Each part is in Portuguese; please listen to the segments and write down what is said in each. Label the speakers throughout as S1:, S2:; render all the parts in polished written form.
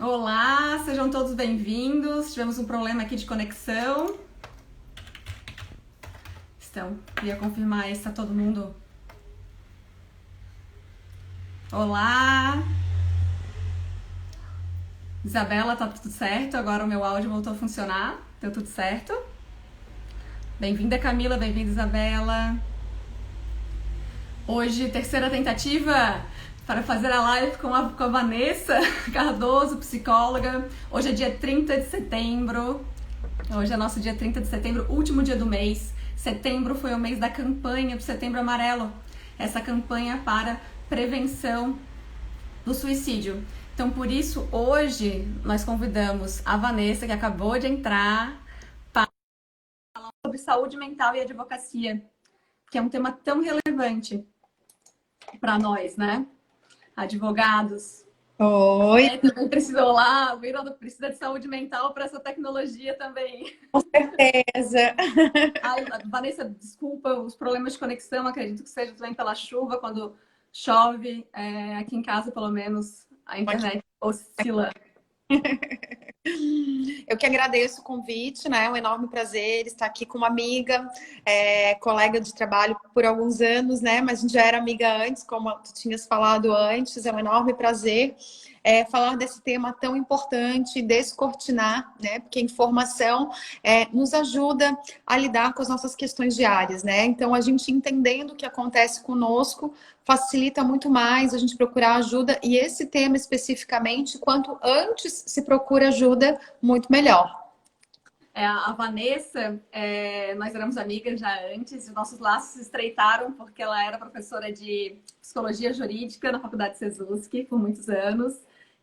S1: Olá, sejam todos bem-vindos. Tivemos um problema aqui de conexão. Queria confirmar aí se está todo mundo. Olá! Isabela, tá tudo certo? Agora o meu áudio voltou a funcionar. Deu tudo certo? Bem-vinda, Camila. Bem-vinda, Isabela. Hoje, terceira tentativa para fazer a live com a Vanessa Cardoso, psicóloga. Hoje é dia 30 de setembro. Hoje é nosso dia 30 de setembro, último dia do mês. Setembro foi o mês da campanha do Setembro Amarelo. Essa campanha para prevenção do suicídio. Então, por isso, hoje nós convidamos a Vanessa, que acabou de entrar, para falar sobre saúde mental e advocacia, que é um tema tão relevante para nós, né? Advogados.
S2: Oi,
S1: Também precisou lá, o Irlanda precisa de saúde mental para essa tecnologia também.
S2: com certeza.
S1: Ai, Vanessa, desculpa os problemas de conexão, acredito que seja também pela chuva, quando chove, aqui em casa, pelo menos, a internet oscila.
S2: Eu que agradeço o convite, né? É um enorme prazer estar aqui com uma amiga, colega de trabalho por alguns anos, né? Mas a gente já era amiga antes, como tu tinhas falado antes. É um enorme prazer falar desse tema tão importante, descortinar, né? Porque a informação nos ajuda a lidar com as nossas questões diárias, né? Então, a gente entendendo o que acontece conosco facilita muito mais a gente procurar ajuda, e esse tema especificamente, quanto antes se procura ajuda, muito melhor.
S1: A Vanessa, nós éramos amigas já antes, e nossos laços se estreitaram porque ela era professora de psicologia jurídica na Faculdade Sesusk por muitos anos.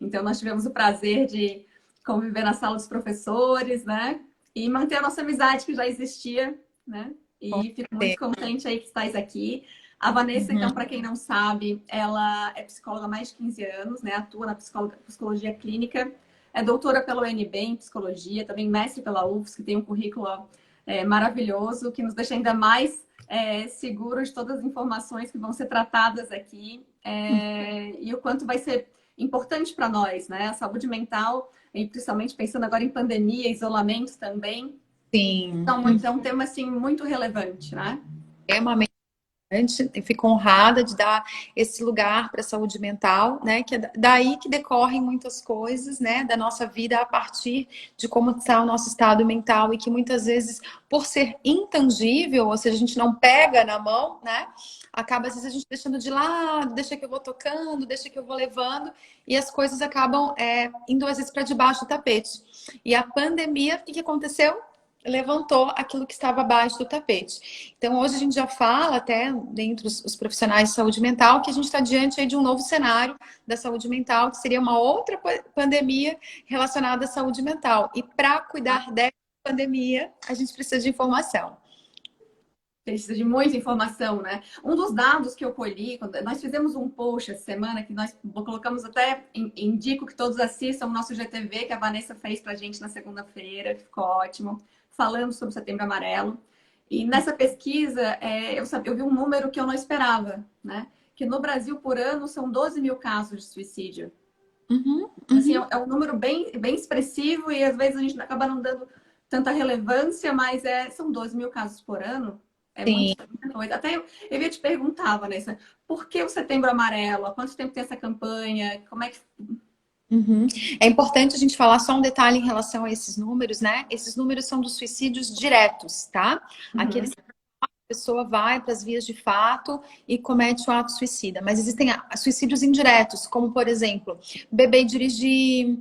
S1: Então, nós tivemos o prazer de conviver na sala dos professores, né? E manter a nossa amizade que já existia, né?
S2: Com
S1: E fico muito
S2: certeza.
S1: contente aí que estás aqui. A Vanessa,
S2: Uhum.
S1: então, para quem não sabe, ela é psicóloga há mais de 15 anos, né? Atua na psicologia clínica. É doutora pela UNB em psicologia, também mestre pela UFSC, que tem um currículo maravilhoso, que nos deixa ainda mais seguros de todas as informações que vão ser tratadas aqui e o quanto vai ser importante para nós, né? A saúde mental, e principalmente pensando agora em pandemia, isolamento também.
S2: Sim,
S1: Então, é um tema assim muito relevante, né?
S2: extremamente. Eu fico honrada de dar esse lugar para a saúde mental, né? Que é daí que decorrem muitas coisas, né? Da nossa vida a partir de como está o nosso estado mental, e que muitas vezes, por ser intangível, ou seja, a gente não pega na mão, né? Acaba às vezes a gente deixando de lado, deixa que eu vou tocando, deixa que eu vou levando, e as coisas acabam indo às vezes para debaixo do tapete. E a pandemia, o que aconteceu? Levantou aquilo que estava abaixo do tapete. Então, hoje a gente já fala, até dentre os profissionais de saúde mental, que a gente está diante aí de um novo cenário da saúde mental, que seria uma outra pandemia relacionada à saúde mental. E para cuidar dessa pandemia, a gente precisa de informação.
S1: Precisa de muita informação, né? Um dos dados que eu colhi, nós fizemos um post essa semana que nós colocamos até, indico que todos assistam o nosso GTV que a Vanessa fez pra gente na segunda-feira, ficou ótimo, falando sobre o Setembro Amarelo. E nessa pesquisa, eu vi um número que eu não esperava, né? Que no Brasil, por ano, são 12 mil casos de suicídio.
S2: Uhum,
S1: Assim,
S2: uhum.
S1: é um número bem expressivo e às vezes a gente acaba não dando tanta relevância, mas são 12 mil casos por ano.
S2: Sim.
S1: Muita coisa. Até eu ia te perguntar, Vanessa, por que o Setembro Amarelo? Há quanto tempo tem essa campanha? Como é que.
S2: Uhum. É importante a gente falar só um detalhe em relação a esses números, né? Esses números são dos suicídios diretos, tá?
S1: Uhum.
S2: Aqueles pessoa vai para as vias de fato e comete o ato suicida. Mas existem suicídios indiretos, como, por exemplo, beber e dirigir,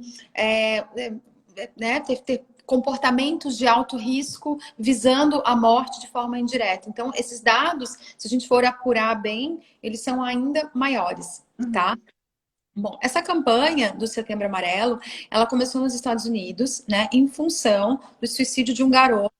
S2: né, ter comportamentos de alto risco visando a morte de forma indireta. Então, esses dados, se a gente for apurar bem, eles são ainda maiores, tá?
S1: Uhum.
S2: Bom, essa campanha do Setembro Amarelo, ela começou nos Estados Unidos, né, em função do suicídio de um garoto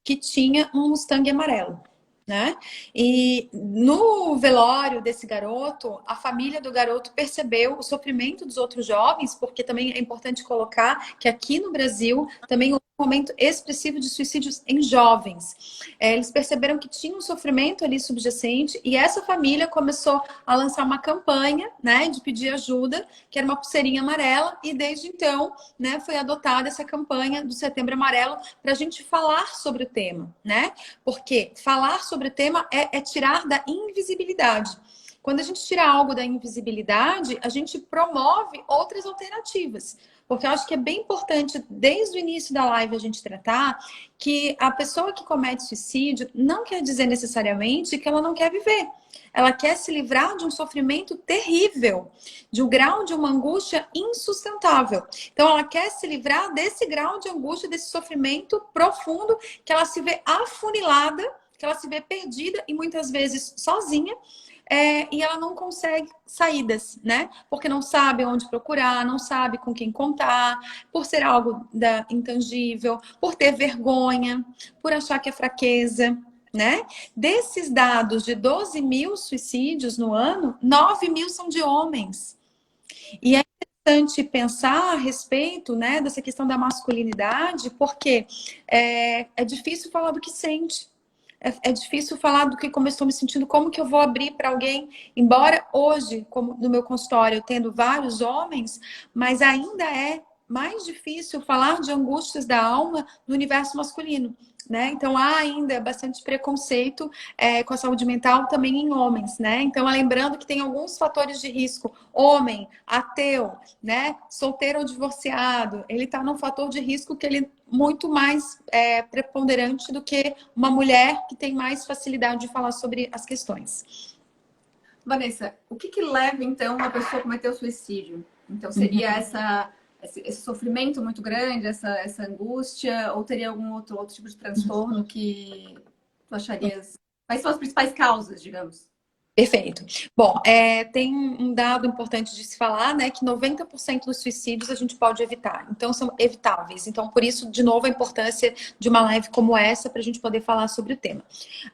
S2: que tinha um Mustang amarelo, né? E no velório desse garoto, a família do garoto percebeu o sofrimento dos outros jovens, porque também é importante colocar que aqui no Brasil também houve aumento expressivo de suicídios em jovens. Eles perceberam que tinha um sofrimento ali subjacente e essa família começou a lançar uma campanha, né, de pedir ajuda, que era uma pulseirinha amarela, e desde então, né, foi adotada essa campanha do Setembro Amarelo para a gente falar sobre o tema, né? Porque falar sobre o tema é tirar da invisibilidade. Quando a gente tira algo da invisibilidade, a gente promove outras alternativas. Porque eu acho que é bem importante, desde o início da live, a gente tratar que a pessoa que comete suicídio não quer dizer necessariamente que ela não quer viver. Ela quer se livrar de um sofrimento terrível, de um grau de uma angústia insustentável. Então, ela quer se livrar desse grau de angústia, desse sofrimento profundo, que ela se vê afunilada, que ela se vê perdida e muitas vezes sozinha. E ela não consegue saídas, né? Porque não sabe onde procurar, não sabe com quem contar, por ser algo intangível, por ter vergonha, por achar que é fraqueza, né? Desses dados de 12 mil suicídios no ano, 9 mil são de homens. E é interessante pensar a respeito, né, dessa questão da masculinidade, porque é difícil falar do que sente. É difícil falar do que como eu estou me sentindo, como que eu vou abrir para alguém. Embora hoje, como no meu consultório, eu tendo vários homens, mas ainda é mais difícil falar de angústias da alma no universo masculino, né? Então há ainda bastante preconceito com a saúde mental também em homens, né? Então, lembrando que tem alguns fatores de risco. Homem, ateu, né? Solteiro ou divorciado, ele está num fator de risco que ele muito mais preponderante do que uma mulher que tem mais facilidade de falar sobre as questões.
S1: Vanessa, o que leva, então, uma pessoa a cometer o suicídio? Então, seria esse sofrimento muito grande, essa angústia, ou teria algum outro tipo de transtorno que tu acharias? Quais são as principais causas, digamos?
S2: Perfeito. Bom, tem um dado importante de se falar, né, que 90% dos suicídios a gente pode evitar. Então, são evitáveis. Então, por isso, de novo, a importância de uma live como essa para a gente poder falar sobre o tema.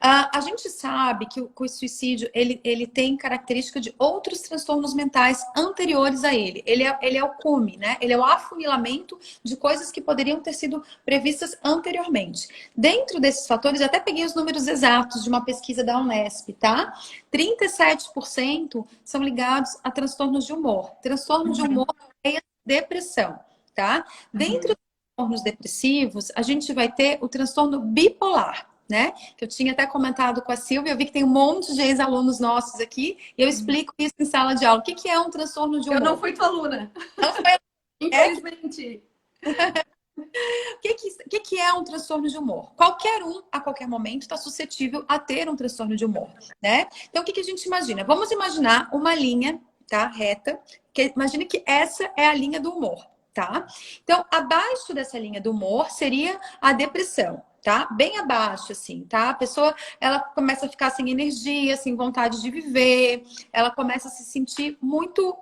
S2: A gente sabe que o suicídio, ele tem característica de outros transtornos mentais anteriores a ele. Ele é o cume, né? Ele é o afunilamento de coisas que poderiam ter sido previstas anteriormente. Dentro desses fatores, eu até peguei os números exatos de uma pesquisa da Unesp, tá? 37% são ligados a transtornos de humor. Transtorno de humor é depressão, tá? Dentro dos transtornos depressivos, a gente vai ter o transtorno bipolar, né? Que eu tinha até comentado com a Silvia, eu vi que tem um monte de ex-alunos nossos aqui, e eu explico isso em sala de aula. O que é um transtorno de humor?
S1: Eu não fui tua aluna.
S2: Não foi...
S1: Infelizmente.
S2: O que é um transtorno de humor? Qualquer um, a qualquer momento, está suscetível a ter um transtorno de humor, né? Então, o que a gente imagina? Vamos imaginar uma linha, tá? Reta. Imagine que essa é a linha do humor, tá? Então, abaixo dessa linha do humor seria a depressão, tá? Bem abaixo, assim, tá? A pessoa, ela começa a ficar sem energia, sem vontade de viver, ela começa a se sentir muito...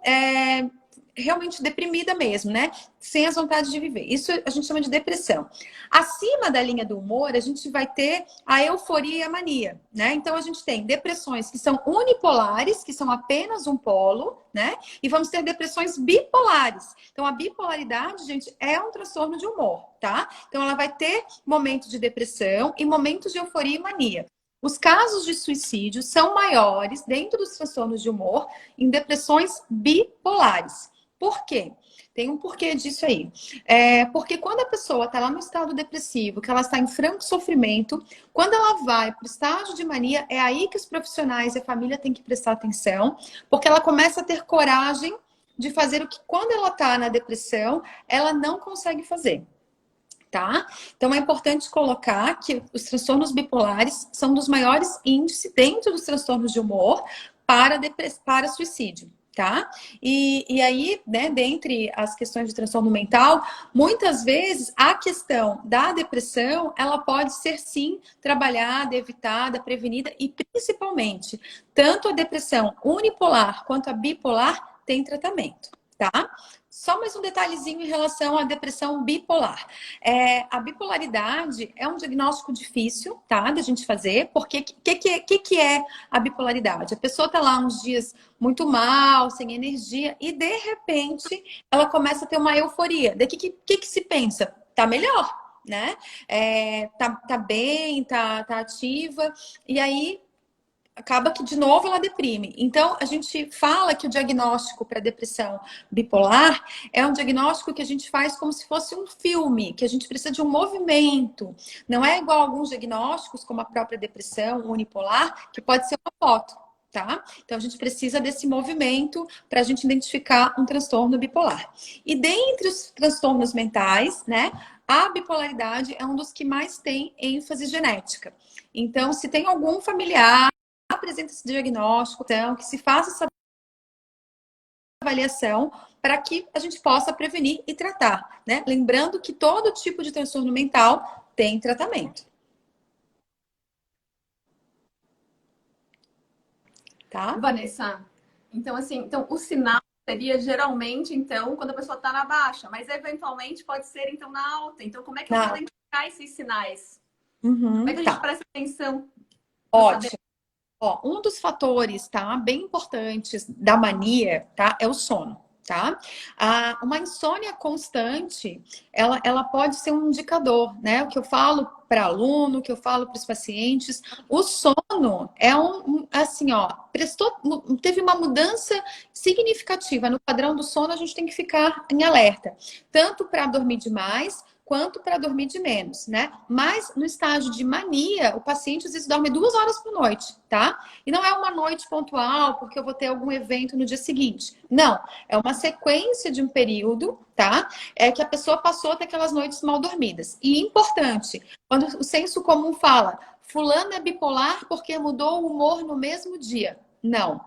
S2: realmente deprimida mesmo, né? Sem as vontades de viver. Isso a gente chama de depressão. Acima da linha do humor, a gente vai ter a euforia e a mania, né? Então a gente tem depressões que são unipolares, que são apenas um polo, né? E vamos ter depressões bipolares. Então a bipolaridade, gente, é um transtorno de humor, tá? Então ela vai ter momentos de depressão e momentos de euforia e mania. Os casos de suicídio são maiores dentro dos transtornos de humor em depressões bipolares. Por quê? Tem um porquê disso aí. Porque quando a pessoa está lá no estado depressivo, que ela está em franco sofrimento, quando ela vai para o estágio de mania, é aí que os profissionais e a família têm que prestar atenção, porque ela começa a ter coragem de fazer o que, quando ela está na depressão, ela não consegue fazer. Tá? Então é importante colocar que os transtornos bipolares são dos maiores índices dentro dos transtornos de humor para suicídio. Tá? E aí, né, dentre as questões de transtorno mental, muitas vezes a questão da depressão, ela pode ser sim trabalhada, evitada, prevenida e principalmente, tanto a depressão unipolar quanto a bipolar tem tratamento, tá? Só mais um detalhezinho em relação à depressão bipolar. A bipolaridade é um diagnóstico difícil, tá? Da gente fazer, porque o que é a bipolaridade? A pessoa tá lá uns dias muito mal, sem energia, e de repente ela começa a ter uma euforia. Daí o que se pensa? Tá melhor, né? Tá bem, tá ativa, e aí acaba que de novo ela deprime. Então, a gente fala que o diagnóstico para depressão bipolar é um diagnóstico que a gente faz como se fosse um filme, que a gente precisa de um movimento. Não é igual a alguns diagnósticos, como a própria depressão unipolar, que pode ser uma foto. Tá? Então, a gente precisa desse movimento para a gente identificar um transtorno bipolar. E dentre os transtornos mentais, né, a bipolaridade é um dos que mais tem ênfase genética. Então, se tem algum familiar apresenta esse diagnóstico, então, que se faça essa avaliação para que a gente possa prevenir e tratar, né? Lembrando que todo tipo de transtorno mental tem tratamento. Tá?
S1: Vanessa, então assim, então o sinal seria geralmente, então, quando a pessoa está na baixa, mas eventualmente pode ser, então, na alta. Então, como é que eu vou identificar esses sinais? Como é que a gente
S2: Tá.
S1: presta atenção para saber?
S2: Ótimo. Ó, um dos fatores, tá, bem importantes da mania, tá, é o sono, tá? Uma insônia constante, ela pode ser um indicador, né? O que eu falo para aluno, o que eu falo para os pacientes, o sono é assim, ó, teve uma mudança significativa no padrão do sono, a gente tem que ficar em alerta, tanto para dormir demais quanto para dormir de menos, né? Mas no estágio de mania, o paciente às vezes dorme 2 horas por noite, tá? E não é uma noite pontual, porque eu vou ter algum evento no dia seguinte. Não, é uma sequência de um período, tá? É que a pessoa passou a ter aquelas noites mal dormidas. E importante, quando o senso comum fala, fulano é bipolar porque mudou o humor no mesmo dia. Não,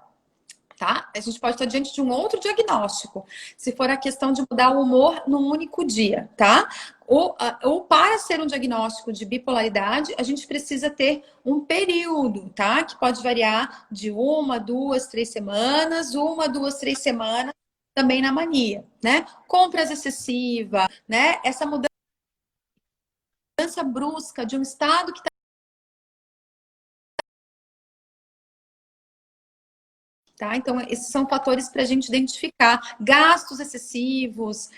S2: tá? A gente pode estar diante de um outro diagnóstico, se for a questão de mudar o humor num único dia, tá? Ou para ser um diagnóstico de bipolaridade, a gente precisa ter um período, tá? Que pode variar de 1, 2, 3 semanas, 1, 2, 3 semanas também na mania, né? Compras excessiva, né? Essa mudança brusca de um estado que tá? Então, esses são fatores para a gente identificar. Gastos excessivos,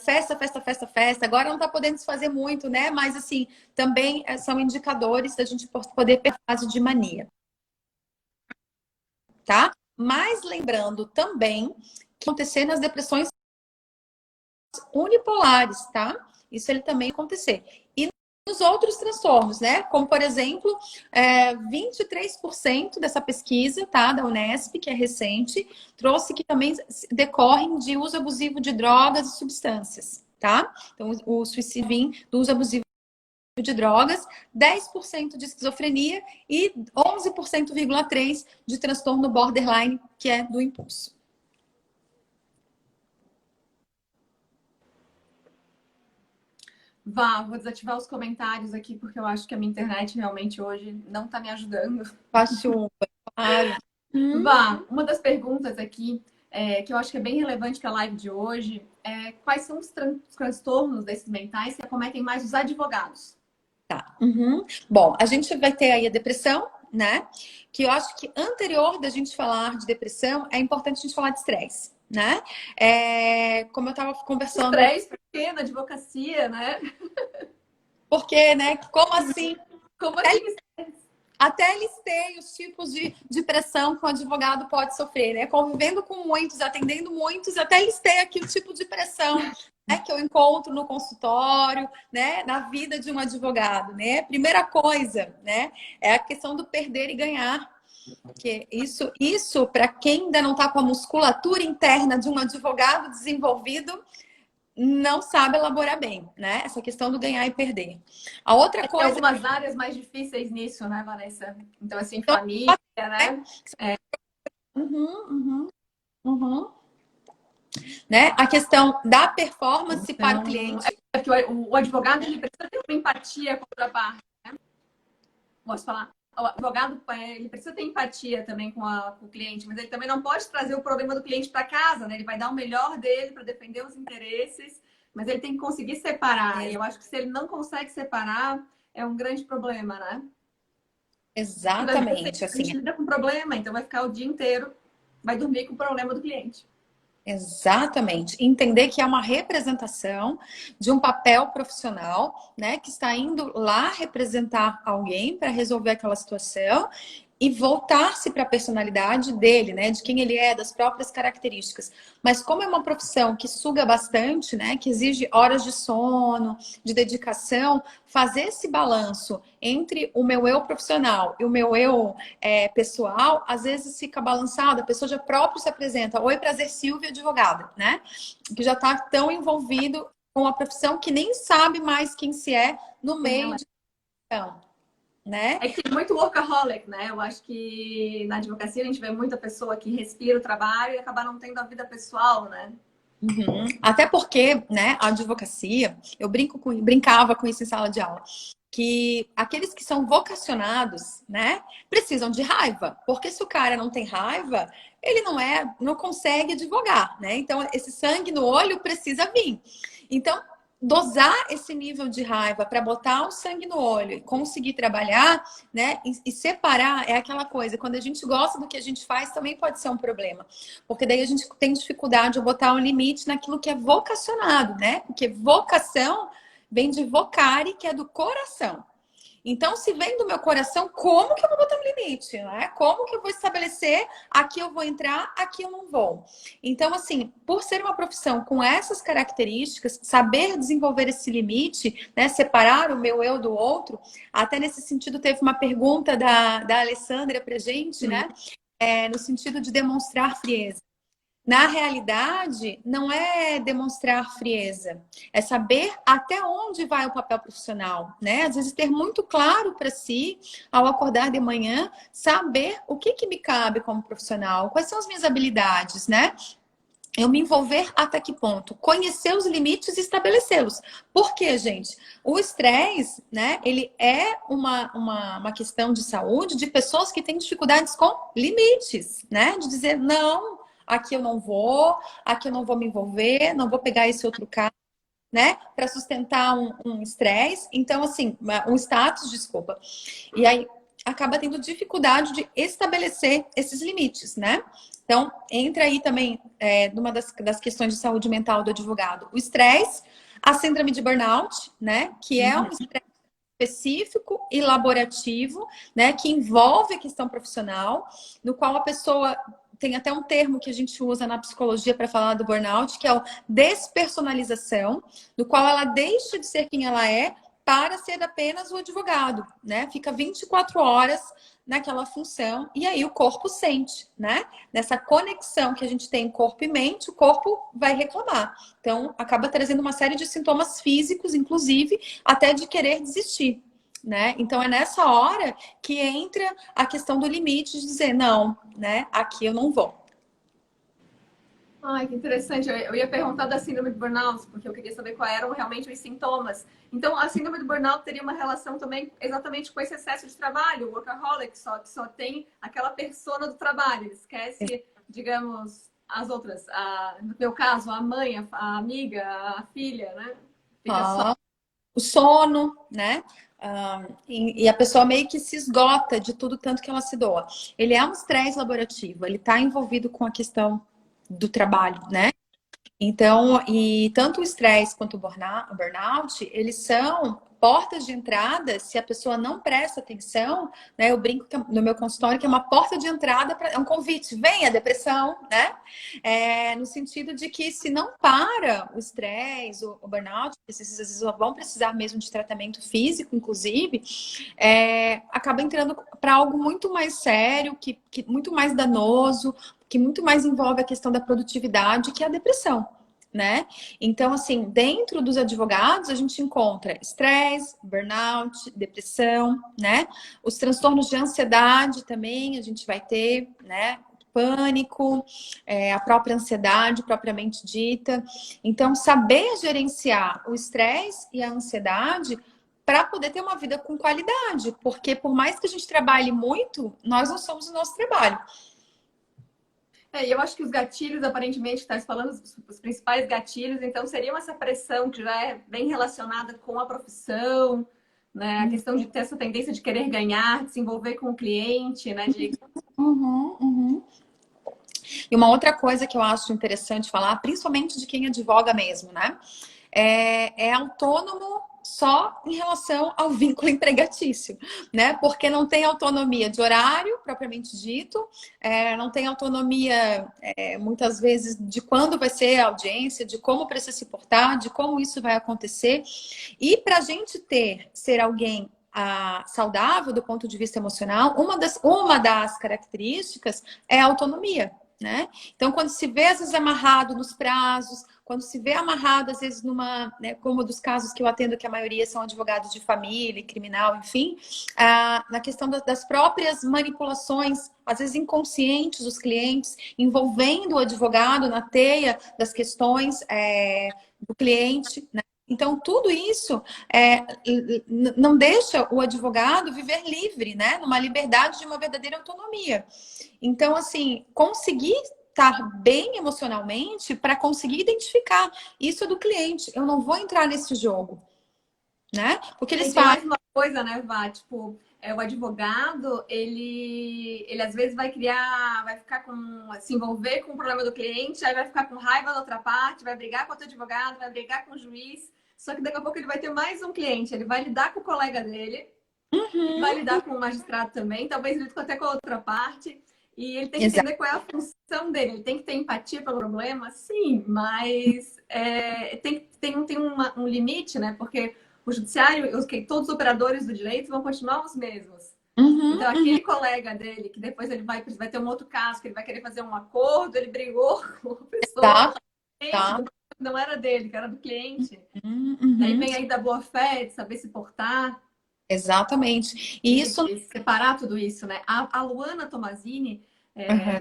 S2: festa, festa, festa, festa. Agora não está podendo se fazer muito, né? Mas, assim, também são indicadores da gente poder ter fase de mania, tá? Mas lembrando também que acontecer nas depressões unipolares, tá? Isso ele também acontecer. E nos outros transtornos, né? Como, por exemplo, 23% dessa pesquisa, tá? Da Unesp, que é recente, trouxe que também decorrem de uso abusivo de drogas e substâncias, tá? Então, o suicídio do uso abusivo de drogas, 10% de esquizofrenia e 11,3% de transtorno borderline, que é do impulso.
S1: Vou desativar os comentários aqui, porque eu acho que a minha internet realmente hoje não está me ajudando.
S2: Pachuva, claro.
S1: Uma das perguntas aqui, que eu acho que é bem relevante para a live de hoje, é quais são os transtornos desses mentais que acometem mais os advogados?
S2: Tá. Bom, a gente vai ter aí a depressão, né? Que eu acho que anterior da gente falar de depressão, é importante a gente falar de estresse, né? Como eu estava conversando.
S1: Estresse, por quê? Na advocacia, né?
S2: Porque, né? Como assim?
S1: Como assim?
S2: Até listei os tipos de pressão que o advogado pode sofrer, né? Convivendo com muitos, atendendo muitos, até listei aqui o tipo de pressão, né, que eu encontro no consultório, né, na vida de um advogado, né? Primeira coisa, né, é a questão do perder e ganhar. Porque isso para quem ainda não está com a musculatura interna de um advogado desenvolvido, não sabe elaborar bem, né? Essa questão do ganhar e perder. A outra coisa.
S1: Tem algumas áreas mais difíceis nisso, né, Vanessa? Então, assim, família, né?
S2: Né? A questão da performance para o cliente.
S1: É porque o advogado ele precisa ter uma empatia com a outra parte, né? Posso falar? O advogado ele precisa ter empatia também com o cliente, mas ele também não pode trazer o problema do cliente para casa, né? Ele vai dar o melhor dele para defender os interesses, mas ele tem que conseguir separar. E eu acho que se ele não consegue separar, é um grande problema, né?
S2: Exatamente.
S1: A gente lida com problema, então vai ficar o dia inteiro, vai dormir com o problema do cliente.
S2: Exatamente. Entender que é uma representação de um papel profissional, né, que está indo lá representar alguém para resolver aquela situação e voltar-se para a personalidade dele, né, de quem ele é, das próprias características. Mas como é uma profissão que suga bastante, né, que exige horas de sono, de dedicação, fazer esse balanço entre o meu eu profissional e o meu eu pessoal, às vezes fica balançado, a pessoa já próprio se apresenta, oi, prazer, Silvia, advogada, né? Que já está tão envolvido com a profissão que nem sabe mais quem se é no meio de profissão, né?
S1: É que tem muito workaholic, né? Eu acho que na advocacia a gente vê muita pessoa que respira o trabalho e acaba não tendo a vida pessoal, né?
S2: Uhum. Até porque, né, a advocacia, eu brincava com isso em sala de aula, que aqueles que são vocacionados, né, precisam de raiva, porque se o cara não tem raiva, ele não consegue advogar, né? Então esse sangue no olho precisa vir. Então, dosar esse nível de raiva para botar o sangue no olho e conseguir trabalhar, né, e separar é aquela coisa, quando a gente gosta do que a gente faz, também pode ser um problema. Porque daí a gente tem dificuldade de botar um limite naquilo que é vocacionado, né? Porque vocação vem de vocare, que é do coração. Então, se vem do meu coração, como que eu vou botar um limite, né? Como que eu vou estabelecer aqui eu vou entrar, aqui eu não vou? Então, assim, por ser uma profissão com essas características, saber desenvolver esse limite, né? Separar o meu eu do outro, até nesse sentido teve uma pergunta da Alessandra pra gente, né? No sentido de demonstrar frieza. Na realidade, não é demonstrar frieza, é saber até onde vai o papel profissional, né? Às vezes ter muito claro para si, ao acordar de manhã, saber o que me cabe como profissional, quais são as minhas habilidades, né? Eu me envolver até que ponto? Conhecer os limites e estabelecê-los. Por quê, gente? O estresse, né? Ele é uma questão de saúde de pessoas que têm dificuldades com limites, né? De dizer, não, aqui eu não vou, aqui eu não vou me envolver, não vou pegar esse outro cara, né? Para sustentar um estresse. Então, assim, um status, desculpa. E aí acaba tendo dificuldade de estabelecer esses limites, né? Então, entra aí também numa das questões de saúde mental do advogado, o estresse, a síndrome de burnout, né? Que é um estresse específico e laborativo, né? Que envolve a questão profissional, no qual a pessoa tem até um termo que a gente usa na psicologia para falar do burnout, que é o despersonalização, no qual ela deixa de ser quem ela é para ser apenas o advogado, né? Fica 24 horas naquela função e aí o corpo sente, né? Nessa conexão que a gente tem corpo e mente, o corpo vai reclamar. Então, acaba trazendo uma série de sintomas físicos, inclusive, até de querer desistir, né? Então, é nessa hora que entra a questão do limite de dizer, não, né? Aqui eu não vou.
S1: Ai, que interessante. Eu ia perguntar da síndrome do burnout, porque eu queria saber quais eram realmente os sintomas. Então, a síndrome do burnout teria uma relação também exatamente com esse excesso de trabalho, o workaholic, que só tem aquela persona do trabalho, ele esquece, digamos, as outras. No meu caso, a mãe, a amiga, a filha, né? Fica só.
S2: O sono, né? E a pessoa meio que se esgota de tudo tanto que ela se doa. Ele é um estresse laborativo, ele está envolvido com a questão do trabalho, né? Então, e tanto o estresse quanto o burnout, eles são portas de entrada, se a pessoa não presta atenção, né? Eu brinco no meu consultório que é uma porta de entrada, é um convite, vem a depressão, né? No sentido de que se não para o estresse, o burnout, às vezes vão precisar mesmo de tratamento físico, inclusive, acaba entrando para algo muito mais sério, que muito mais danoso, que muito mais envolve a questão da produtividade, que é a depressão, né? Então, assim, dentro dos advogados, a gente encontra estresse, burnout, depressão, né? Os transtornos de ansiedade também a gente vai ter, né? Pânico, a própria ansiedade propriamente dita. Então, saber gerenciar o estresse e a ansiedade para poder ter uma vida com qualidade, porque por mais que a gente trabalhe muito, nós não somos o nosso trabalho.
S1: E eu acho que os gatilhos, aparentemente, está falando os principais gatilhos, então seriam essa pressão que já é bem relacionada com a profissão, né? A questão de ter essa tendência de querer ganhar, de se envolver com o cliente, né?
S2: Uhum, uhum. E uma outra coisa que eu acho interessante falar, principalmente de quem advoga mesmo, né? É autônomo só em relação ao vínculo empregatício, né? Porque não tem autonomia de horário, propriamente dito, não tem autonomia, muitas vezes, de quando vai ser a audiência, de como precisa se portar, de como isso vai acontecer. E para a gente ser alguém saudável do ponto de vista emocional, uma das características é a autonomia, né? Então, quando se vê, às vezes, amarrado nos prazos, quando se vê amarrado, às vezes, né, como dos casos que eu atendo, que a maioria são advogados de família, criminal, enfim, na questão das próprias manipulações, às vezes inconscientes dos clientes, envolvendo o advogado na teia das questões do cliente, né? Então, tudo isso não deixa o advogado viver livre, né? Numa liberdade de uma verdadeira autonomia. Então, assim, conseguir estar bem emocionalmente para conseguir identificar isso é do cliente. Eu não vou entrar nesse jogo, né? Porque eles
S1: Tem
S2: falam.
S1: mais uma coisa, né, Vá? Tipo, o advogado, ele às vezes vai ficar se envolver com o problema do cliente, aí vai ficar com raiva da outra parte, vai brigar com outro advogado, vai brigar com o juiz. Só que daqui a pouco ele vai ter mais um cliente, ele vai lidar com o colega dele, vai lidar com o magistrado também, talvez lide até com a outra parte. E ele tem que
S2: Exato.
S1: entender qual é a função dele. Ele tem que ter empatia pelo problema, sim, mas tem um limite, né? Porque o judiciário, todos os operadores do direito vão continuar os mesmos. Então, aquele colega dele, que depois ele vai ter um outro caso, que ele vai querer fazer um acordo, ele brigou com a pessoa,
S2: Tá.
S1: não era dele, que era do cliente.
S2: Uhum.
S1: Daí vem aí da boa-fé, de saber se portar.
S2: Exatamente. E isso.
S1: E separar tudo isso, né? A Luana Tomazini,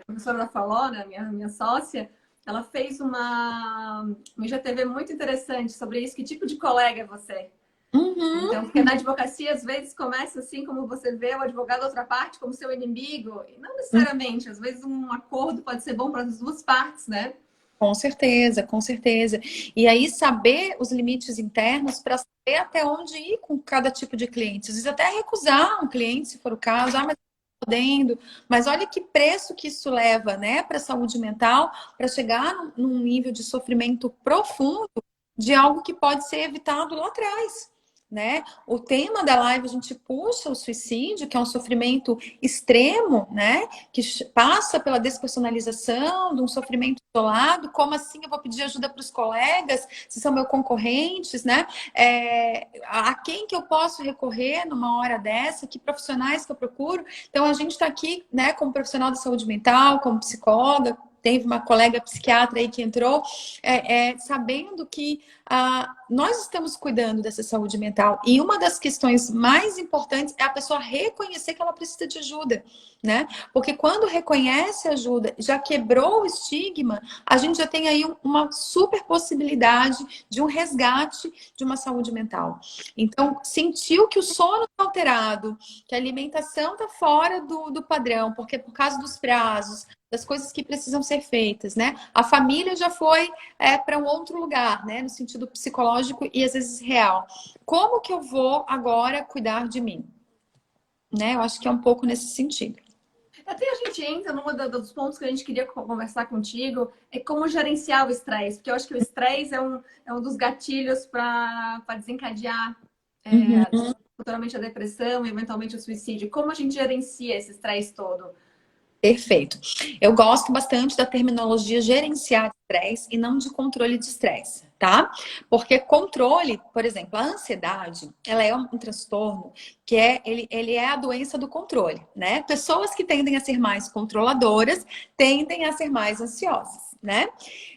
S1: professora da FALO, né, minha sócia, ela fez uma IGTV muito interessante sobre isso. Que tipo de colega é você? Então, porque na advocacia, às vezes, começa assim, como você vê o advogado da outra parte como seu inimigo. E não necessariamente. Às vezes, um acordo pode ser bom para as duas partes, né?
S2: Com certeza, com certeza. E aí saber os limites internos para saber até onde ir com cada tipo de cliente. Às vezes até recusar um cliente, se for o caso, mas podendo. Mas olha que preço que isso leva, né, para a saúde mental, para chegar num nível de sofrimento profundo de algo que pode ser evitado lá atrás. Né? O tema da live a gente puxa o suicídio, que é um sofrimento extremo, né? Que passa pela despersonalização, de um sofrimento isolado. Como assim eu vou pedir ajuda para os colegas, se são meus concorrentes, né? A quem que eu posso recorrer numa hora dessa? Que profissionais que eu procuro? Então a gente está aqui, né? Como profissional da saúde mental, como psicóloga. Teve uma colega psiquiatra aí que entrou, sabendo que nós estamos cuidando dessa saúde mental. E uma das questões mais importantes é a pessoa reconhecer que ela precisa de ajuda, né? Porque quando reconhece ajuda, já quebrou o estigma, a gente já tem aí uma super possibilidade de um resgate de uma saúde mental. Então, sentiu que o sono está alterado, que a alimentação está fora do padrão, porque por causa dos prazos, das coisas que precisam ser feitas, né? A família já foi para um outro lugar, né? No sentido psicológico e às vezes real. Como que eu vou agora cuidar de mim? Né? Eu acho que é um pouco nesse sentido.
S1: Até a gente entra num dos pontos que a gente queria conversar contigo, é como gerenciar o estresse, porque eu acho que o estresse é um dos gatilhos para desencadear futuramente a depressão e eventualmente o suicídio. Como a gente gerencia esse estresse todo?
S2: Perfeito. Eu gosto bastante da terminologia gerenciar estresse e não de controle de estresse, tá? Porque controle, por exemplo, a ansiedade, ela é um transtorno que ele é a doença do controle, né? Pessoas que tendem a ser mais controladoras tendem a ser mais ansiosas, né?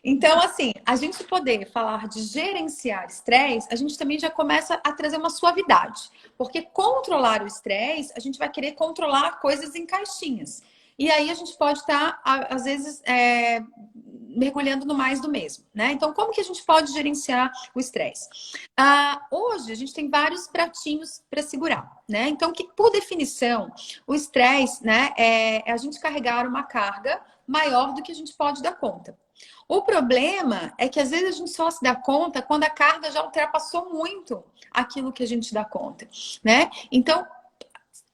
S2: Então, assim, a gente poder falar de gerenciar estresse, a gente também já começa a trazer uma suavidade. Porque controlar o estresse, a gente vai querer controlar coisas em caixinhas. E aí a gente pode estar, às vezes, mergulhando no mais do mesmo, né? Então, como que a gente pode gerenciar o estresse? Hoje, a gente tem vários pratinhos para segurar, né? Então, por definição, o estresse, né, é a gente carregar uma carga maior do que a gente pode dar conta. O problema é que, às vezes, a gente só se dá conta quando a carga já ultrapassou muito aquilo que a gente dá conta, né? Então,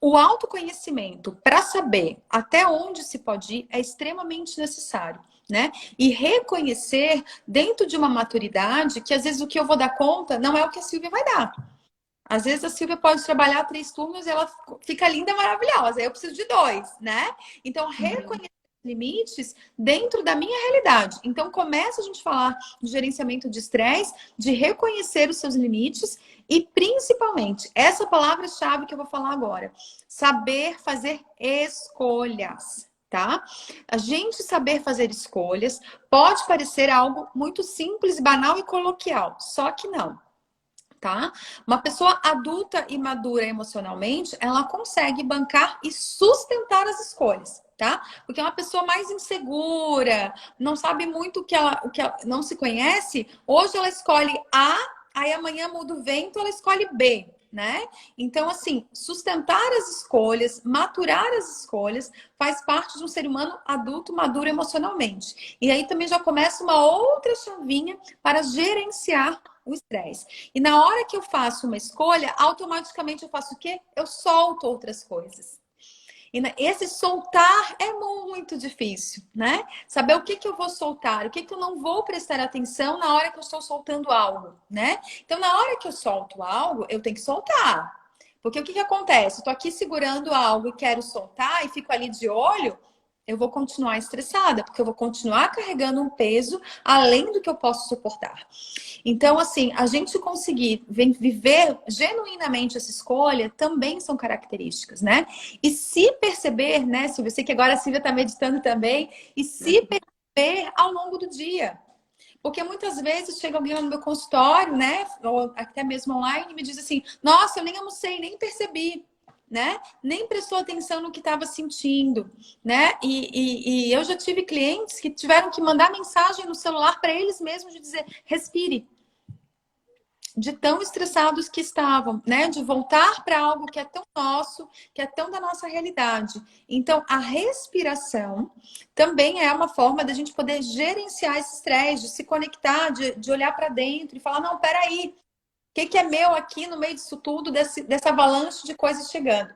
S2: o autoconhecimento para saber até onde se pode ir é extremamente necessário. né? E reconhecer dentro de uma maturidade que às vezes o que eu vou dar conta não é o que a Silvia vai dar. Às vezes a Silvia pode trabalhar 3 turnos e ela fica linda, maravilhosa. Eu preciso de 2, né? Então, reconhecer limites dentro da minha realidade. Então, começa a gente falar de gerenciamento de estresse, de reconhecer os seus limites e, principalmente, essa palavra-chave que eu vou falar agora, saber fazer escolhas. Tá? A gente saber fazer escolhas pode parecer algo muito simples, banal e coloquial, só que não. Tá? Uma pessoa adulta e madura emocionalmente, ela consegue bancar e sustentar as escolhas, tá? Porque uma pessoa mais insegura, não sabe muito o que ela não se conhece, hoje ela escolhe A, aí amanhã muda o vento, ela escolhe B, né? Então, assim, sustentar as escolhas, maturar as escolhas, faz parte de um ser humano adulto, maduro emocionalmente. E aí também já começa uma outra chavinha para gerenciar o estresse. E na hora que eu faço uma escolha, automaticamente eu faço o quê? Eu solto outras coisas. E esse soltar é muito difícil, né? Saber o que que eu vou soltar, o que que eu não vou prestar atenção na hora que eu estou soltando algo, né? Então, na hora que eu solto algo, eu tenho que soltar. Porque o que que acontece? Eu tô aqui segurando algo e quero soltar e fico ali de olho, eu vou continuar estressada, porque eu vou continuar carregando um peso além do que eu posso suportar. Então, assim, a gente conseguir viver genuinamente essa escolha também são características, né? E se perceber, né, Silvia, eu sei que agora a Silvia está meditando também, e se perceber ao longo do dia. Porque muitas vezes chega alguém no meu consultório, né, ou até mesmo online, e me diz assim: nossa, eu nem almocei, nem percebi. Né? Nem prestou atenção no que estava sentindo, né? E eu já tive clientes que tiveram que mandar mensagem no celular para eles mesmos de dizer: respire, de tão estressados que estavam, né? De voltar para algo que é tão nosso, que é tão da nossa realidade. Então, a respiração também é uma forma da gente poder gerenciar esse estresse, de se conectar, de olhar para dentro e falar: não, peraí, o que é meu aqui no meio disso tudo, dessa avalanche de coisas chegando,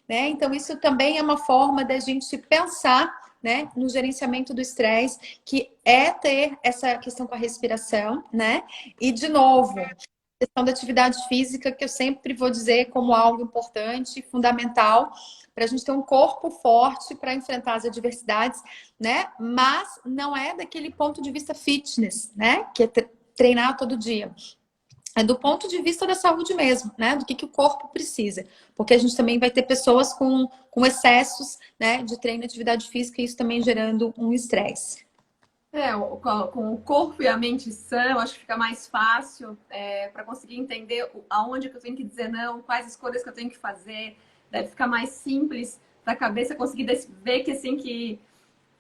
S2: né? Então, isso também é uma forma da gente pensar, né, no gerenciamento do estresse, que é ter essa questão com a respiração, né? E, de novo, questão da atividade física, que eu sempre vou dizer como algo importante, fundamental, para a gente ter um corpo forte para enfrentar as adversidades, né? Mas não é daquele ponto de vista fitness, né? Que é treinar todo dia. É do ponto de vista da saúde mesmo, né? Do que o corpo precisa. Porque a gente também vai ter pessoas com excessos, né, de treino e atividade física, e isso também gerando um estresse.
S1: Com o corpo e a mente sã, eu acho que fica mais fácil para conseguir entender aonde que eu tenho que dizer não, quais escolhas que eu tenho que fazer. Deve ficar mais simples para a cabeça conseguir ver que assim que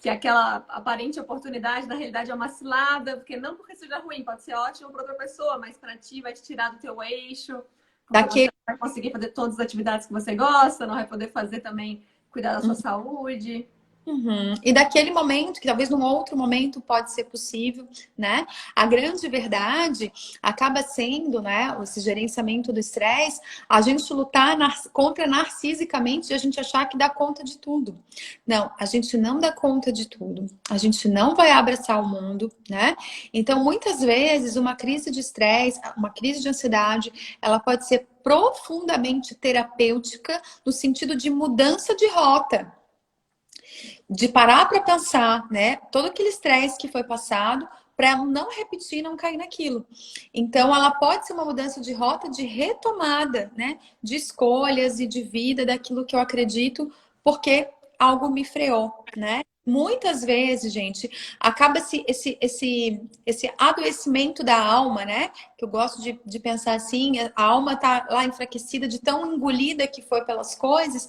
S1: aquela aparente oportunidade na realidade é uma cilada, porque não porque seja ruim, pode ser ótimo para outra pessoa, mas para ti vai te tirar do teu eixo, porque você não vai conseguir fazer todas as atividades que você gosta, não vai poder fazer também cuidar da sua saúde.
S2: Uhum. E daquele momento, que talvez num outro momento pode ser possível, né? A grande verdade acaba sendo, né, esse gerenciamento do estresse, a gente lutar contra narcisicamente e a gente achar que dá conta de tudo. Não, a gente não dá conta de tudo. A gente não vai abraçar o mundo, né? Então, muitas vezes, uma crise de estresse, uma crise de ansiedade, ela pode ser profundamente terapêutica no sentido de mudança de rota, de parar para pensar, né, todo aquele estresse que foi passado, para não repetir, não cair naquilo. Então, ela pode ser uma mudança de rota, de retomada, né, de escolhas e de vida daquilo que eu acredito, porque algo me freou, né? Muitas vezes, gente, acaba esse adoecimento da alma, né? Que eu gosto de pensar assim, a alma tá lá enfraquecida, de tão engolida que foi pelas coisas,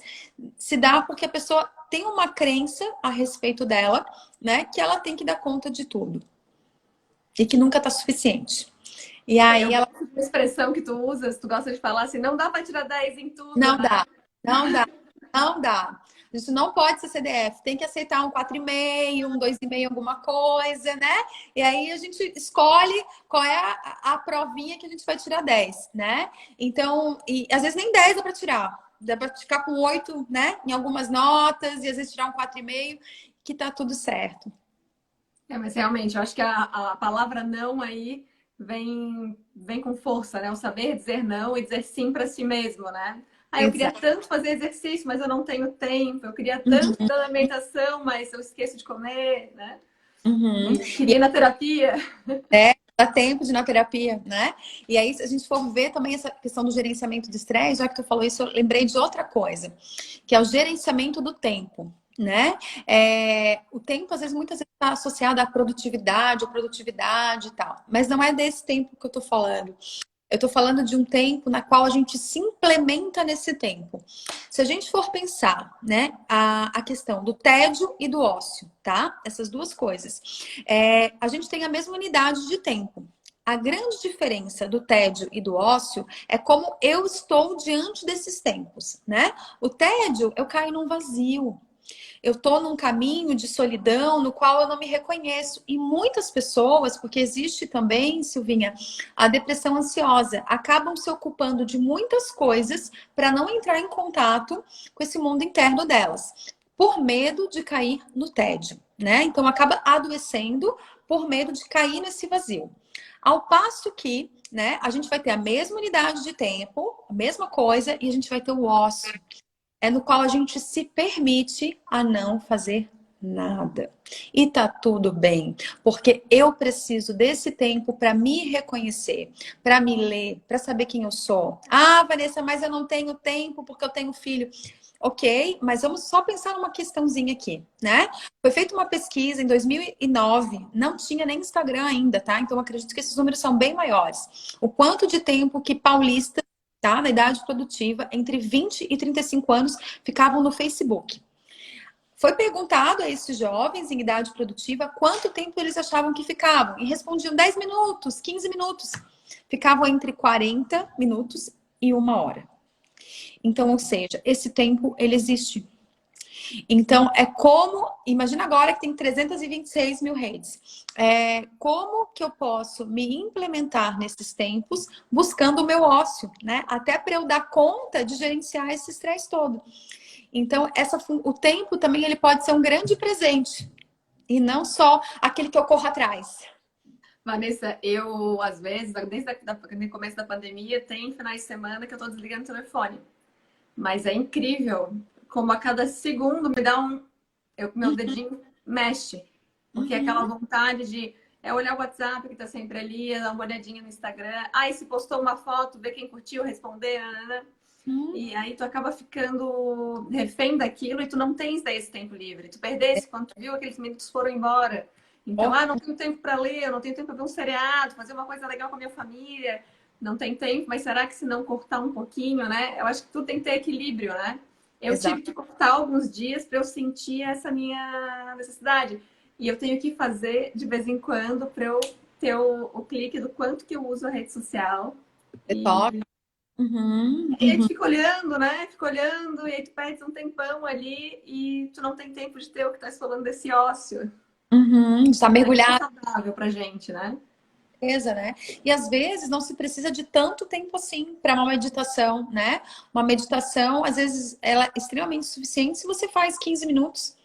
S2: se dá porque a pessoa tem uma crença a respeito dela, né? Que ela tem que dar conta de tudo. E que nunca tá suficiente. E aí ela.
S1: A expressão que tu usas, tu gosta de falar assim, não dá para tirar 10 em tudo,
S2: Não
S1: né?
S2: dá, não dá, não dá. Isso não pode ser CDF, tem que aceitar um 4,5, um 2,5, alguma coisa, né? E aí a gente escolhe qual é a provinha que a gente vai tirar 10, né? Então, e às vezes nem 10 dá para tirar. Dá para ficar com 8, né? Em algumas notas, e às vezes tirar um 4,5, que tá tudo certo.
S1: Mas realmente, eu acho que a palavra não aí vem com força, né? O saber dizer não e dizer sim para si mesmo, né? Ah, eu queria
S2: Exato.
S1: tanto fazer exercício, mas eu não tenho tempo. Eu queria tanto fazer alimentação, mas eu esqueço de comer, né?
S2: Uhum.
S1: E queria ir na terapia.
S2: Dá tempo de ir na terapia, né? E aí, se a gente for ver também essa questão do gerenciamento do estresse, já que tu falou isso, eu lembrei de outra coisa, que é o gerenciamento do tempo, né? O tempo, às vezes, muitas vezes está associado à produtividade e tal. Mas não é desse tempo que eu tô falando. Eu tô falando de um tempo na qual a gente se implementa nesse tempo. Se a gente for pensar, né, a questão do tédio e do ócio, tá? Essas duas coisas. A gente tem a mesma unidade de tempo. A grande diferença do tédio e do ócio é como eu estou diante desses tempos, né? O tédio, eu caio num vazio. Eu estou num caminho de solidão no qual eu não me reconheço. E muitas pessoas, porque existe também, Silvinha, a depressão ansiosa, acabam se ocupando de muitas coisas para não entrar em contato com esse mundo interno delas, por medo de cair no tédio, né? Então acaba adoecendo por medo de cair nesse vazio. Ao passo que, né, a gente vai ter a mesma unidade de tempo, a mesma coisa, e a gente vai ter o ócio, no qual a gente se permite a não fazer nada. E tá tudo bem, porque eu preciso desse tempo para me reconhecer, para me ler, para saber quem eu sou. Ah, Vanessa, mas eu não tenho tempo porque eu tenho filho. Ok, mas vamos só pensar numa questãozinha aqui, né? Foi feita uma pesquisa em 2009, não tinha nem Instagram ainda, tá? Então acredito que esses números são bem maiores. O quanto de tempo que paulistas, tá, na idade produtiva, entre 20 e 35 anos, ficavam no Facebook. Foi perguntado a esses jovens em idade produtiva quanto tempo eles achavam que ficavam. E respondiam 10 minutos, 15 minutos. Ficavam entre 40 minutos e 1 hora. Então, ou seja, esse tempo, ele existe. Então, é como... Imagina agora que tem 326 mil redes. Como que eu posso me implementar nesses tempos buscando o meu ócio, né? Até para eu dar conta de gerenciar esse estresse todo. Então, o tempo também ele pode ser um grande presente. E não só aquele que eu corro atrás.
S1: Vanessa, eu, às vezes, desde o começo da pandemia, tem finais de semana que eu tô desligando o telefone. Mas é incrível como a cada segundo me dá meu dedinho mexe. Porque é aquela
S2: Uhum.
S1: vontade de olhar o WhatsApp que tá sempre ali, dar uma olhadinha no Instagram. Aí se postou uma foto, ver quem curtiu, responder, né?
S2: Uhum.
S1: E aí tu acaba ficando refém daquilo e tu não tens daí esse tempo livre. Tu perdesse quando tu viu aqueles minutos foram embora. Então,
S2: Oh,
S1: não tenho tempo para ler, eu não tenho tempo para ver um seriado, fazer uma coisa legal com a minha família. Não tem tempo, mas será que se não cortar um pouquinho, né? Eu acho que tu tem que ter equilíbrio, né? Eu tive
S2: exato.
S1: que cortar alguns dias para eu sentir essa minha necessidade. E eu tenho que fazer de vez em quando para eu ter o clique do quanto que eu uso a rede social.
S2: Detox.
S1: E
S2: Uhum.
S1: e aí tu
S2: Uhum.
S1: fica olhando, né? Fica olhando, e aí tu perde um tempão ali e tu não tem tempo de ter o que tá falando desse ócio.
S2: Uhum. Está
S1: É tão
S2: mergulhado.
S1: saudável pra gente, né?
S2: Certeza, né? E às vezes não se precisa de tanto tempo assim para uma meditação, né? Uma meditação, às vezes, ela é extremamente suficiente se você faz 15 minutos,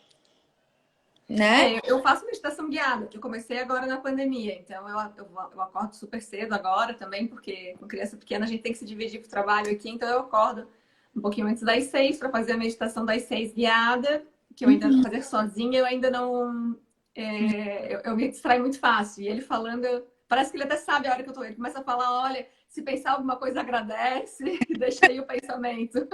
S2: né?
S1: Eu faço meditação guiada, que eu comecei agora na pandemia. Então eu acordo super cedo agora também, porque com criança pequena a gente tem que se dividir com o trabalho aqui. Então eu acordo um pouquinho antes das 6 para fazer a meditação das 6 guiada, que eu ainda
S2: Uhum.
S1: fazer sozinha, eu ainda não. Eu me distraio muito fácil. E ele falando, parece que ele até sabe a hora que eu tô. Ele começa a falar: olha, se pensar alguma coisa, agradece, e deixa aí o pensamento.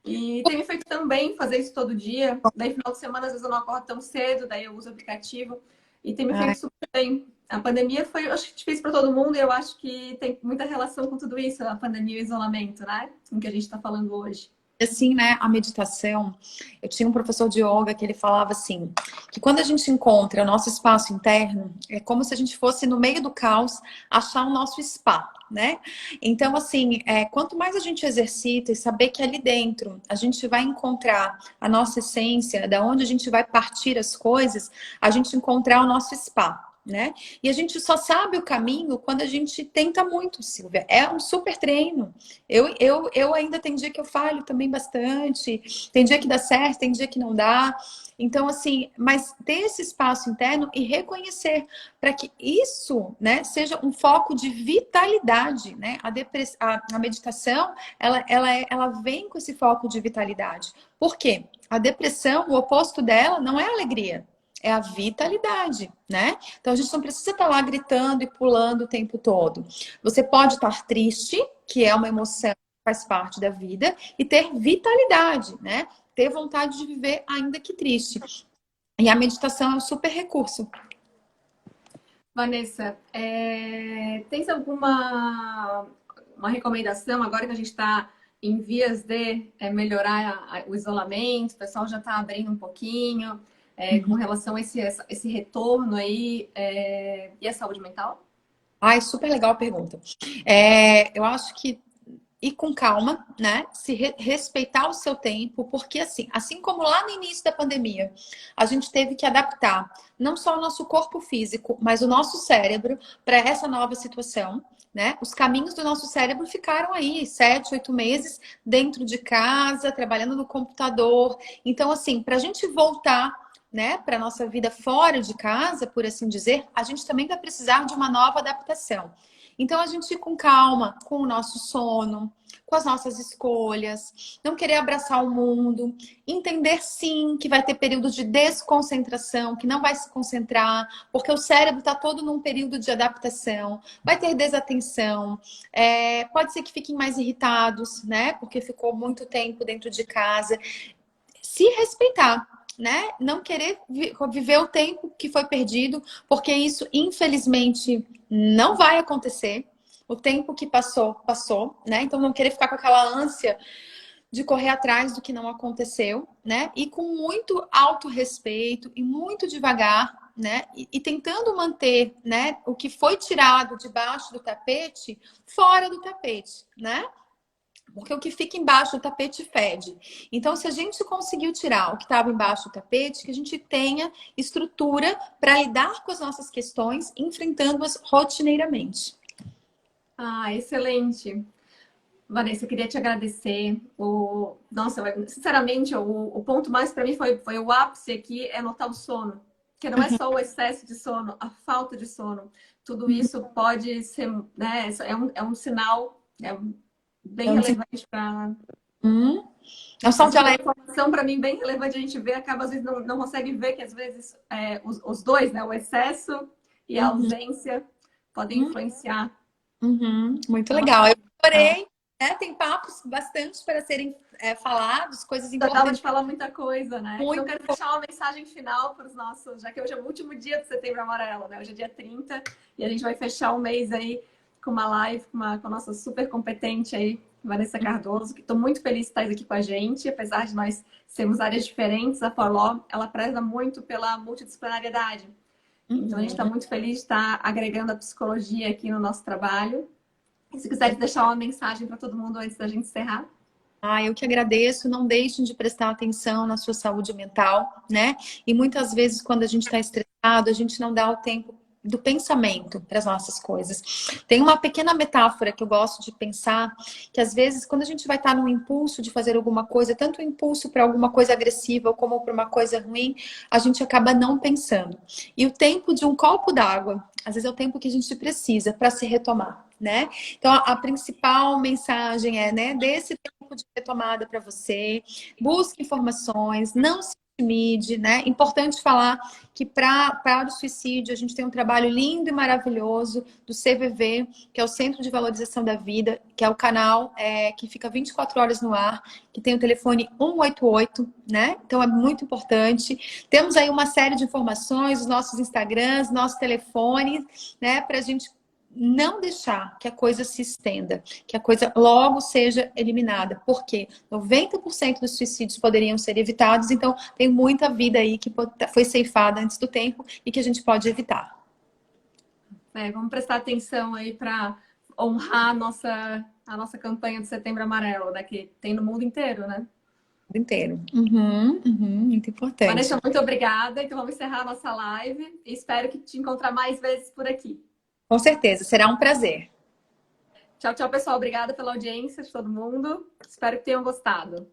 S1: E tem me feito também fazer isso todo dia. Daí, final de semana, às vezes eu não acordo tão cedo, daí eu uso o aplicativo. E tem me feito
S2: Ai,
S1: super bem. A pandemia foi, eu acho que difícil para todo mundo e eu acho que tem muita relação com tudo isso, a pandemia e o isolamento, né? Com o que a gente está falando hoje.
S2: assim, né, a meditação, eu tinha um professor de yoga que ele falava assim, que quando a gente encontra o nosso espaço interno, é como se a gente fosse no meio do caos achar o nosso spa, né? Então, assim, quanto mais a gente exercita e saber que ali dentro a gente vai encontrar a nossa essência, da onde a gente vai partir as coisas, a gente encontrar o nosso spa. né? E a gente só sabe o caminho quando a gente tenta muito, Silvia. É um super treino. Eu ainda tem dia que eu falho também bastante, tem dia que dá certo, tem dia que não dá. Então, assim, mas ter esse espaço interno e reconhecer para que isso, né, seja um foco de vitalidade, né? A meditação, ela vem com esse foco de vitalidade. Por quê? A depressão, o oposto dela não é a alegria, é a vitalidade, né? Então a gente não precisa estar lá gritando e pulando o tempo todo. Você pode estar triste, que é uma emoção que faz parte da vida, e ter vitalidade, né? Ter vontade de viver ainda que triste. E a meditação é um super recurso.
S1: Vanessa, tens alguma uma recomendação agora que a gente está em vias de melhorar o isolamento, o pessoal já está abrindo um pouquinho, com relação a esse retorno aí e a saúde mental?
S2: Ai, super legal a pergunta. Eu acho que ir com calma, né? Respeitar o seu tempo, porque assim como lá no início da pandemia, a gente teve que adaptar não só o nosso corpo físico, mas o nosso cérebro para essa nova situação, né? Os caminhos do nosso cérebro ficaram aí 7, 8 meses dentro de casa, trabalhando no computador. Então, assim, para a gente voltar, né, para nossa vida fora de casa, por assim dizer, a gente também vai precisar de uma nova adaptação. Então, a gente ir com calma, com o nosso sono, com as nossas escolhas, não querer abraçar o mundo, entender sim que vai ter períodos de desconcentração, que não vai se concentrar, porque o cérebro está todo num período de adaptação, vai ter desatenção, pode ser que fiquem mais irritados, né? Porque ficou muito tempo dentro de casa. Se respeitar, né? Não querer viver o tempo que foi perdido, porque isso, infelizmente, não vai acontecer. O tempo que passou, passou, né? Então não querer ficar com aquela ânsia de correr atrás do que não aconteceu, né? E com muito autorrespeito e muito devagar, né? E tentando manter, né, o que foi tirado debaixo do tapete, fora do tapete, né? Porque o que fica embaixo do tapete fede. Então, se a gente conseguiu tirar o que estava embaixo do tapete, que a gente tenha estrutura para lidar com as nossas questões, enfrentando-as rotineiramente.
S1: Ah, excelente. Vanessa, eu queria te agradecer. Nossa, sinceramente, o ponto mais para mim foi o ápice aqui, é notar o sono. Que não é só o excesso de sono, a falta de sono. Tudo isso pode ser, né? É um sinal bem
S2: Então,
S1: relevante para.
S2: é um som de
S1: Assim, uma
S2: alerta.
S1: informação para mim bem relevante a gente ver, acaba às vezes não consegue ver que às vezes os dois, né? O excesso e a
S2: Uhum,
S1: ausência podem influenciar
S2: muito
S1: a nossa
S2: legal. Eu
S1: saúde mental.
S2: adorei, né? Tem papos bastante para serem falados, coisas
S1: Já dava de
S2: importantes.
S1: falar muita coisa, né? Então,
S2: Muito.
S1: quero deixar uma mensagem final para os nossos, já que hoje é o último dia do Setembro Amarelo, né? Hoje é dia 30 e a gente vai fechar o mês aí com uma live com a nossa super competente aí, Vanessa Cardoso, que estou muito feliz de estar aqui com a gente, apesar de nós sermos áreas diferentes, a Forló, ela preza muito pela multidisciplinariedade. Então, a gente está
S2: Uhum.
S1: muito feliz de estar agregando a psicologia aqui no nosso trabalho. E se quiser deixar uma mensagem para todo mundo antes da gente encerrar.
S2: Eu que agradeço. Não deixem de prestar atenção na sua saúde mental, né? E muitas vezes, quando a gente está estressado, a gente não dá o tempo do pensamento para as nossas coisas. Tem uma pequena metáfora que eu gosto de pensar, que às vezes, quando a gente vai estar no impulso de fazer alguma coisa, tanto o impulso para alguma coisa agressiva como para uma coisa ruim, a gente acaba não pensando. E o tempo de um copo d'água, às vezes é o tempo que a gente precisa para se retomar, né? Então, a principal mensagem é, né, desse tempo de retomada para você, busque informações, não se intimide, né? Importante falar que para o suicídio a gente tem um trabalho lindo e maravilhoso do CVV, que é o Centro de Valorização da Vida, que é o canal que fica 24 horas no ar, que tem o telefone 188, né? Então é muito importante. Temos aí uma série de informações, os nossos Instagrams, nossos telefones, né? Para a gente não deixar que a coisa se estenda, que a coisa logo seja eliminada, porque 90% dos suicídios poderiam ser evitados, então tem muita vida aí que foi ceifada antes do tempo e que a gente pode evitar.
S1: Vamos prestar atenção aí para honrar a nossa campanha de Setembro Amarelo, né? Que tem no mundo inteiro, né?
S2: inteiro. Muito importante.
S1: Vanessa, muito obrigada. Então vamos encerrar a nossa live e espero que te encontrar mais vezes por aqui.
S2: Com certeza, será um prazer.
S1: Tchau, tchau, pessoal. Obrigada pela audiência de todo mundo. Espero que tenham gostado.